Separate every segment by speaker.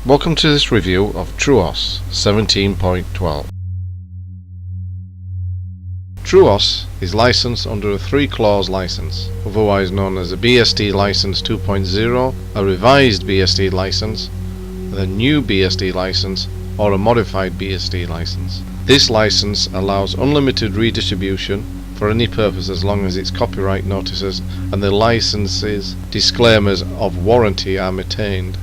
Speaker 1: Welcome to this review of TrueOS 17.12. TrueOS is licensed under a 3-clause license, otherwise known as a BSD license 2.0, a revised BSD license, the new BSD license, or a modified BSD license. This license allows unlimited redistribution for any purpose as long as its copyright notices and the license's disclaimers of warranty are maintained.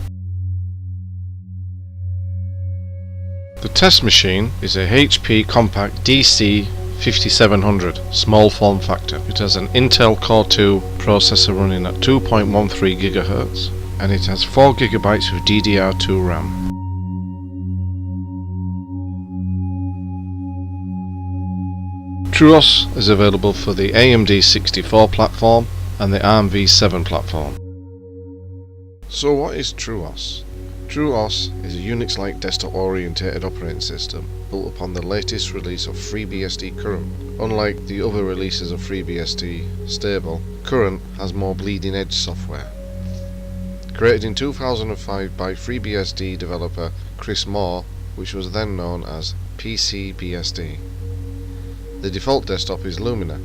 Speaker 1: The test machine is a HP Compact DC 5700 small form factor. It has an Intel Core 2 processor running at 2.13 GHz and it has 4 GB of DDR2 RAM. TrueOS is available for the AMD 64 platform and the ARM v7 platform. So what is TrueOS? TrueOS is a Unix-like desktop-oriented operating system built upon the latest release of FreeBSD Current. Unlike the other releases of FreeBSD Stable, Current has more bleeding-edge software. Created in 2005 by FreeBSD developer Chris Moore, which was then known as PCBSD. The default desktop is Lumina,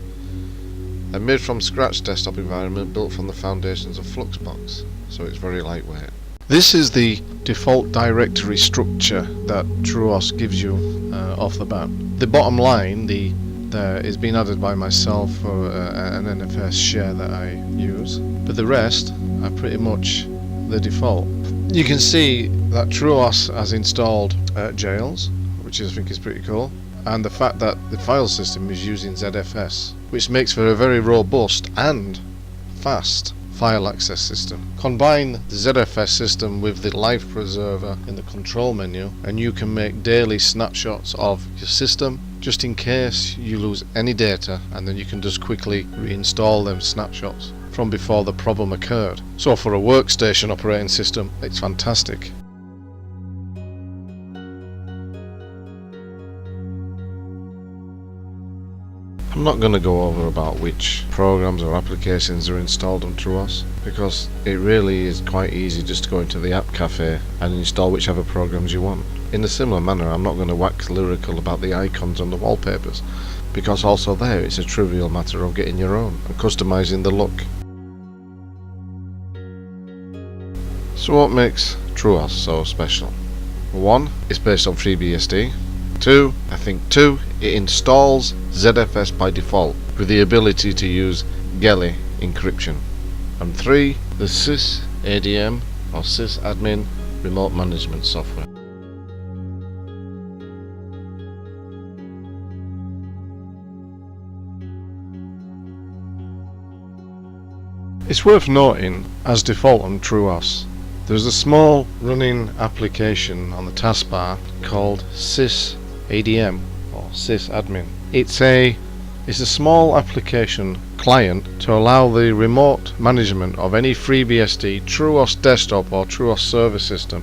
Speaker 1: a made-from-scratch desktop environment built from the foundations of Fluxbox, so it's very lightweight. This is the default directory structure that TrueOS gives you off the bat. The bottom line is being added by myself for an NFS share that I use, but the rest are pretty much the default. You can see that TrueOS has installed jails, which I think is pretty cool, and the fact that the file system is using ZFS, which makes for a very robust and fast file access system. Combine the ZFS system with the live preserver in the control menu and you can make daily snapshots of your system just in case you lose any data, and then you can just quickly reinstall them snapshots from before the problem occurred. So for a workstation operating system, it's fantastic. I'm not going to go over about which programs or applications are installed on TrueOS, because it really is quite easy just to go into the app cafe and install whichever programs you want. In a similar manner, I'm not going to wax lyrical about the icons on the wallpapers, because also there it's a trivial matter of getting your own and customizing the look. So what makes TrueOS so special? 1. It's based on FreeBSD. 2. It installs ZFS by default with the ability to use GELI encryption. And 3. The sysadmin or sysadmin remote management software. It's worth noting, as default on TrueOS, there's a small running application on the taskbar called sysadmin or sysadmin. It's a small application client to allow the remote management of any FreeBSD TrueOS desktop or TrueOS server system.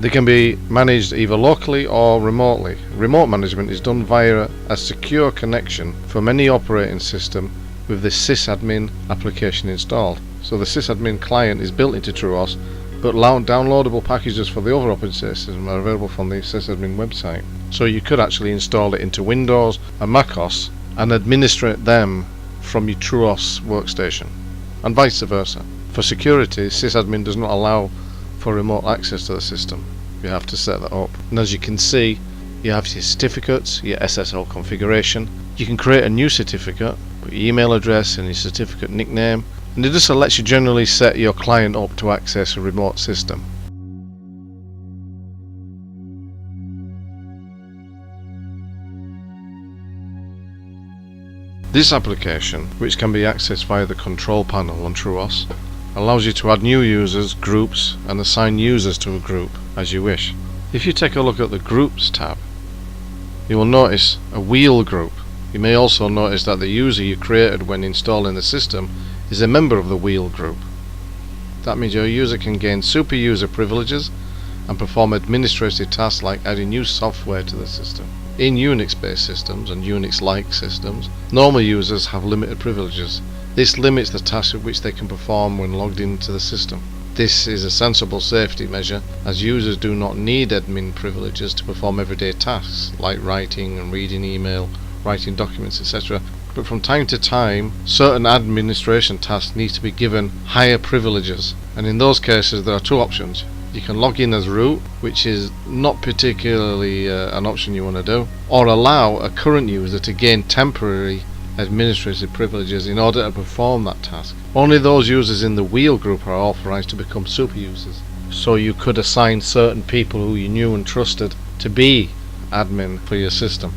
Speaker 1: They can be managed either locally or remotely. Remote management is done via a secure connection from any operating system with the sysadmin application installed. So the sysadmin client is built into TrueOS, but downloadable packages for the other operating system are available from the sysadmin website. So you could actually install it into Windows and macOS and administrate them from your TrueOS workstation, and vice versa. For security, sysadmin does not allow for remote access to the system. You have to set that up. And as you can see, you have your certificates, your SSL configuration. You can create a new certificate, put your email address and your certificate nickname, and it just lets you generally set your client up to access a remote system. This application, which can be accessed via the control panel on TrueOS, allows you to add new users, groups, and assign users to a group as you wish. If you take a look at the Groups tab, you will notice a wheel group. You may also notice that the user you created when installing the system is a member of the wheel group. That means your user can gain super user privileges and perform administrative tasks like adding new software to the system. In Unix-based systems and Unix-like systems, normal users have limited privileges. This limits the tasks which they can perform when logged into the system. This is a sensible safety measure, as users do not need admin privileges to perform everyday tasks like writing and reading email, writing documents, etc. But from time to time, certain administration tasks need to be given higher privileges, and in those cases there are two options. You can log in as root, which is not particularly an option you want to do, or allow a current user to gain temporary administrative privileges in order to perform that task. Only those users in the wheel group are authorized to become super users. So you could assign certain people who you knew and trusted to be admin for your system.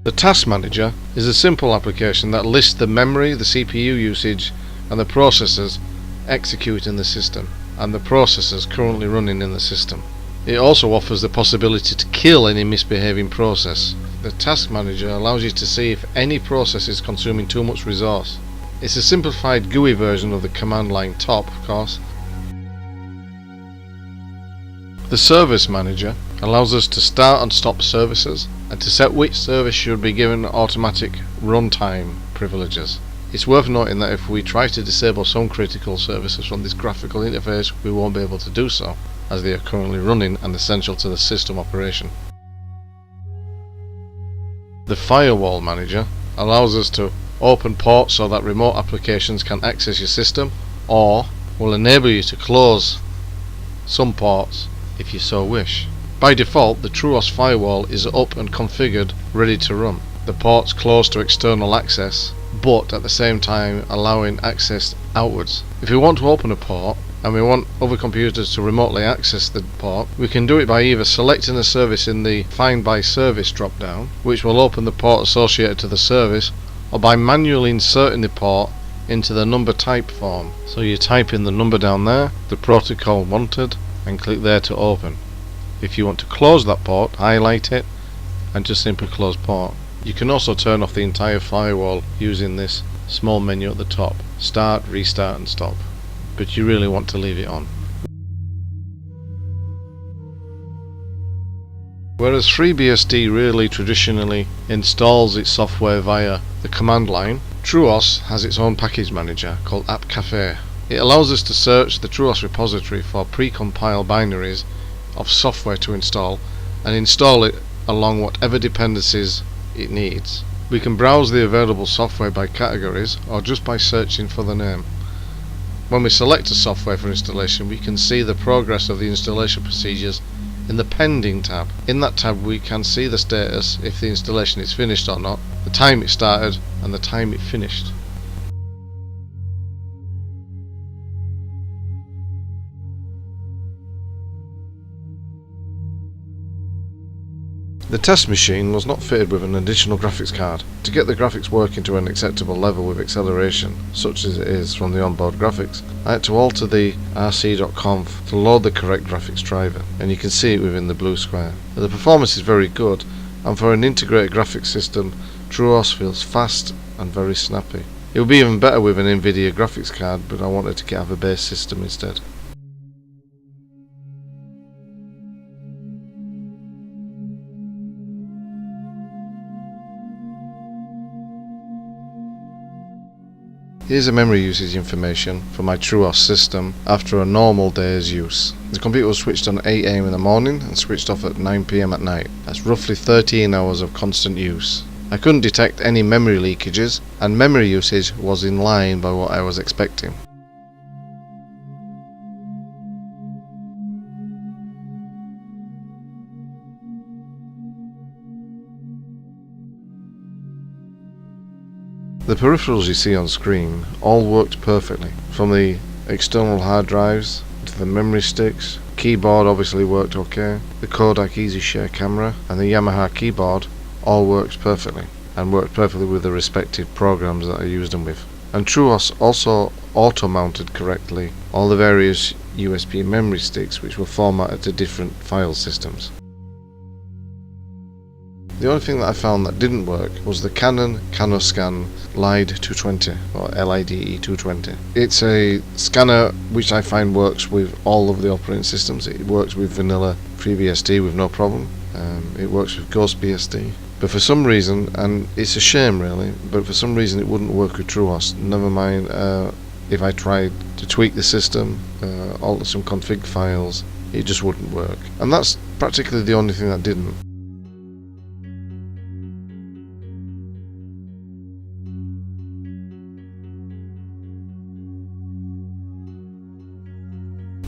Speaker 1: The Task Manager is a simple application that lists the memory, the CPU usage, and the processes execute in the system, and the processes currently running in the system. It also offers the possibility to kill any misbehaving process. The Task Manager allows you to see if any process is consuming too much resource. It's a simplified GUI version of the command line top, of course. The Service Manager allows us to start and stop services, and to set which service should be given automatic runtime privileges. It's worth noting that if we try to disable some critical services from this graphical interface, we won't be able to do so, as they are currently running and essential to the system operation. The Firewall Manager allows us to open ports so that remote applications can access your system, or will enable you to close some ports if you so wish. By default, the TrueOS firewall is up and configured, ready to run. The ports close to external access, but at the same time allowing access outwards. If we want to open a port and we want other computers to remotely access the port, we can do it by either selecting a service in the Find by Service drop down, which will open the port associated to the service, or by manually inserting the port into the number type form. So you type in the number down there, the protocol wanted, and click there to open. If you want to close that port, highlight it and just simply close port. You can also turn off the entire firewall using this small menu at the top, start, restart and stop, but you really want to leave it on. Whereas FreeBSD really traditionally installs its software via the command line, TrueOS has its own package manager called App Cafe. It allows us to search the TrueOS repository for pre-compiled binaries of software to install and install it along whatever dependencies it needs. We can browse the available software by categories or just by searching for the name. When we select a software for installation, we can see the progress of the installation procedures in the Pending tab. In that tab we can see the status, if the installation is finished or not, the time it started and the time it finished. The test machine was not fitted with an additional graphics card. To get the graphics working to an acceptable level with acceleration, such as it is from the onboard graphics, I had to alter the rc.conf to load the correct graphics driver, and you can see it within the blue square. The performance is very good, and for an integrated graphics system, TrueOS feels fast and very snappy. It would be even better with an NVIDIA graphics card, but I wanted to have a base system instead. Here's a memory usage information for my TrueOS system after a normal day's use. The computer was switched on at 8 AM in the morning and switched off at 9 PM at night. That's roughly 13 hours of constant use. I couldn't detect any memory leakages, and memory usage was in line by what I was expecting. The peripherals you see on screen all worked perfectly, from the external hard drives to the memory sticks. Keyboard obviously worked okay, the Kodak Easy Share camera and the Yamaha keyboard all worked perfectly, and worked perfectly with the respective programs that I used them with. And TrueOS also auto-mounted correctly all the various USB memory sticks which were formatted to different file systems. The only thing that I found that didn't work was the Canon CanoScan LIDE 220, or LIDE 220. It's a scanner which I find works with all of the operating systems. It works with vanilla FreeBSD with no problem. It works with GhostBSD. But for some reason, and it's a shame really, but for some reason it wouldn't work with TrueOS. Never mind if I tried to tweak the system, alter some config files, it just wouldn't work. And that's practically the only thing that didn't.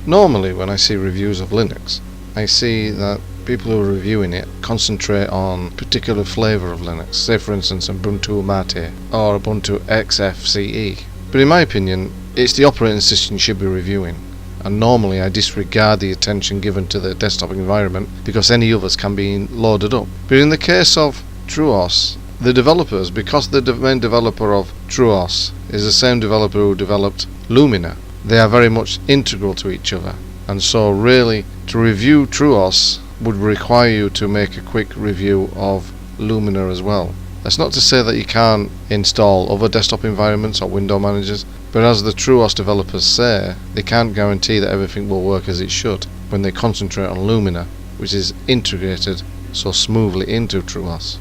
Speaker 1: Normally when I see reviews of Linux, I see that people who are reviewing it concentrate on a particular flavour of Linux, say for instance Ubuntu Mate or Ubuntu XFCE. But in my opinion, it's the operating system you should be reviewing, and normally I disregard the attention given to the desktop environment because any others can be loaded up. But in the case of TrueOS, the developers, because the main developer of TrueOS is the same developer who developed Lumina, they are very much integral to each other, and so really to review TrueOS would require you to make a quick review of Lumina as well. That's not to say that you can't install other desktop environments or window managers, but as the TrueOS developers say, they can't guarantee that everything will work as it should when they concentrate on Lumina, which is integrated so smoothly into TrueOS.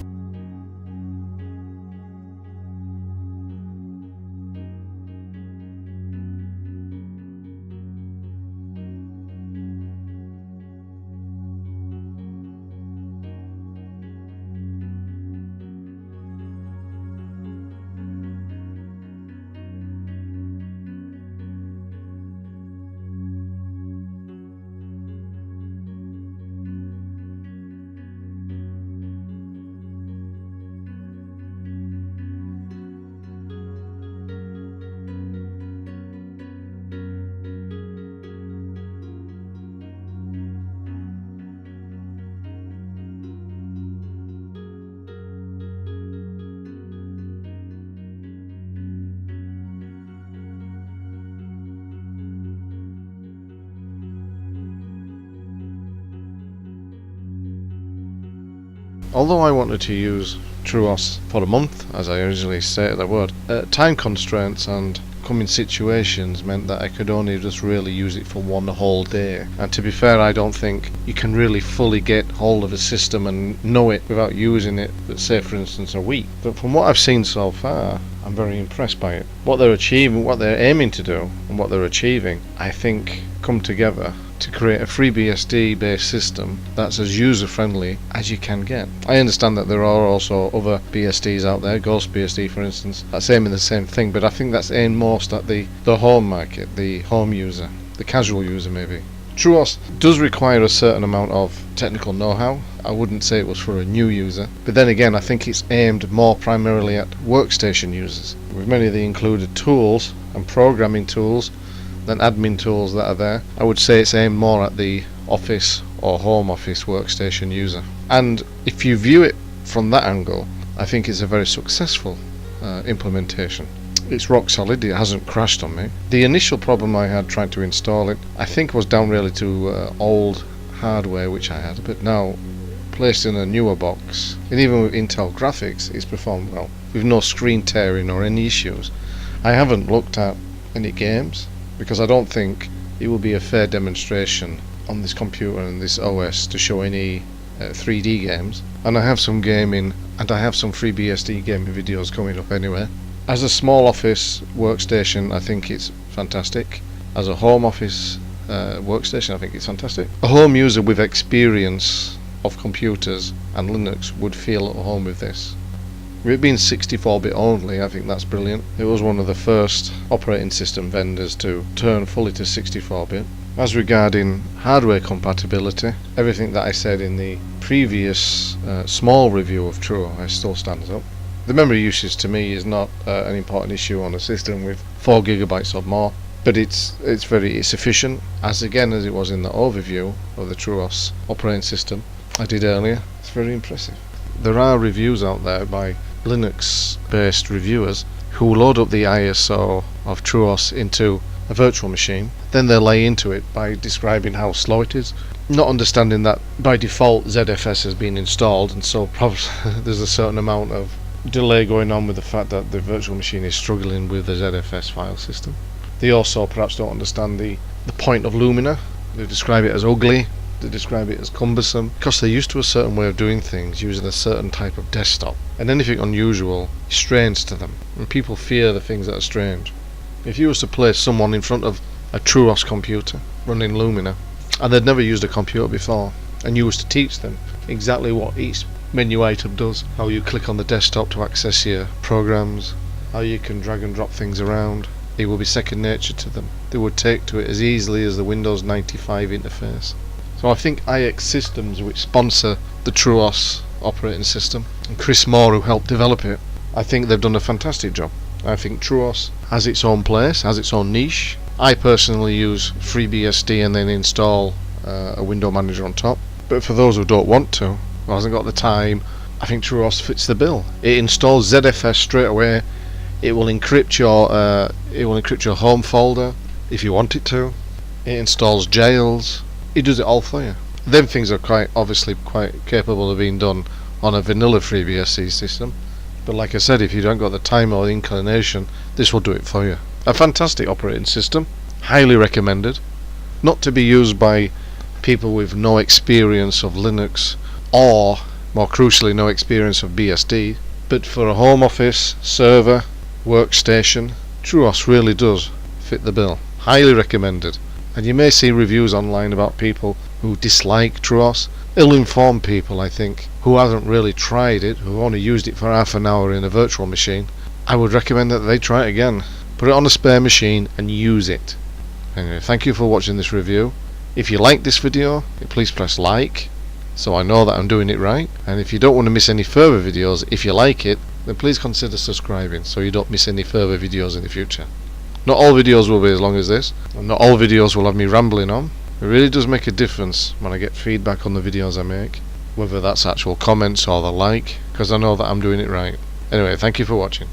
Speaker 1: Although I wanted to use TrueOS for a month, as I originally stated I would, time constraints and coming situations meant that I could only just really use it for one whole day. And to be fair, I don't think you can really fully get hold of a system and know it without using it, let's say for instance a week. But from what I've seen so far, I'm very impressed by it. What they're achieving, what they're aiming to do, and what they're achieving, I think come together to create a FreeBSD based system that's as user friendly as you can get. I understand that there are also other BSDs out there, GhostBSD for instance, that's aiming the same thing, but I think that's aimed most at the home market, the home user, the casual user maybe. TrueOS does require a certain amount of technical know-how. I wouldn't say it was for a new user, but then again I think it's aimed more primarily at workstation users. With many of the included tools and programming tools than admin tools that are there, I would say it's aimed more at the office or home office workstation user. And if you view it from that angle, I think it's a very successful implementation. It's rock solid, it hasn't crashed on me. The initial problem I had trying to install it, I think was down really to old hardware which I had, but now placed in a newer box, and even with Intel graphics, it's performed well, with no screen tearing or any issues. I haven't looked at any games, because I don't think it will be a fair demonstration on this computer and this OS to show any 3D games. And I have some gaming, and I have some FreeBSD gaming videos coming up anyway. As a small office workstation, I think it's fantastic. As a home office workstation, I think it's fantastic. A home user with experience of computers and Linux would feel at home with this. With it being 64-bit only, I think that's brilliant. It was one of the first operating system vendors to turn fully to 64-bit. As regarding hardware compatibility, everything that I said in the previous small review of TrueOS still stands up. The memory usage to me is not an important issue on a system with 4 GB or more, but it's very efficient, as again as it was in the overview of the TrueOS operating system I did earlier. It's very impressive. There are reviews out there by Linux-based reviewers who load up the ISO of TrueOS into a virtual machine, then they lay into it by describing how slow it is, not understanding that by default ZFS has been installed, and so probably there's a certain amount of delay going on with the fact that the virtual machine is struggling with the ZFS file system. They also perhaps don't understand the point of Lumina. They describe it as ugly, they describe it as cumbersome, because they're used to a certain way of doing things, using a certain type of desktop, and anything unusual is strange to them, and people fear the things that are strange. If you was to place someone in front of a TrueOS computer running Lumina, and they'd never used a computer before, and you was to teach them exactly what each menu item does, how you click on the desktop to access your programs, how you can drag and drop things around, it will be second nature to them. They would take to it as easily as the Windows 95 interface. So I think IX Systems, which sponsor the TrueOS operating system, and Chris Moore, who helped develop it, I think they've done a fantastic job. I think TrueOS has its own place, has its own niche. I personally use FreeBSD and then install a window manager on top. But for those who don't want to, who hasn't got the time, I think TrueOS fits the bill. It installs ZFS straight away. It will encrypt your home folder if you want it to. It installs jails. It does it all for you. Them things are obviously quite capable of being done on a vanilla FreeBSD system. But like I said, if you don't got the time or the inclination, this will do it for you. A fantastic operating system, highly recommended. Not to be used by people with no experience of Linux, or more crucially no experience of BSD, but for a home office, server, workstation, TrueOS really does fit the bill. Highly recommended. And you may see reviews online about people who dislike TrueOS. Ill-informed people, I think, who haven't really tried it, who only used it for half an hour in a virtual machine. I would recommend that they try it again. Put it on a spare machine and use it. Anyway, thank you for watching this review. If you like this video, please press like, so I know that I'm doing it right. And if you don't want to miss any further videos, if you like it, then please consider subscribing so you don't miss any further videos in the future. Not all videos will be as long as this, and not all videos will have me rambling on. It really does make a difference when I get feedback on the videos I make, whether that's actual comments or the like, because I know that I'm doing it right. Anyway, thank you for watching.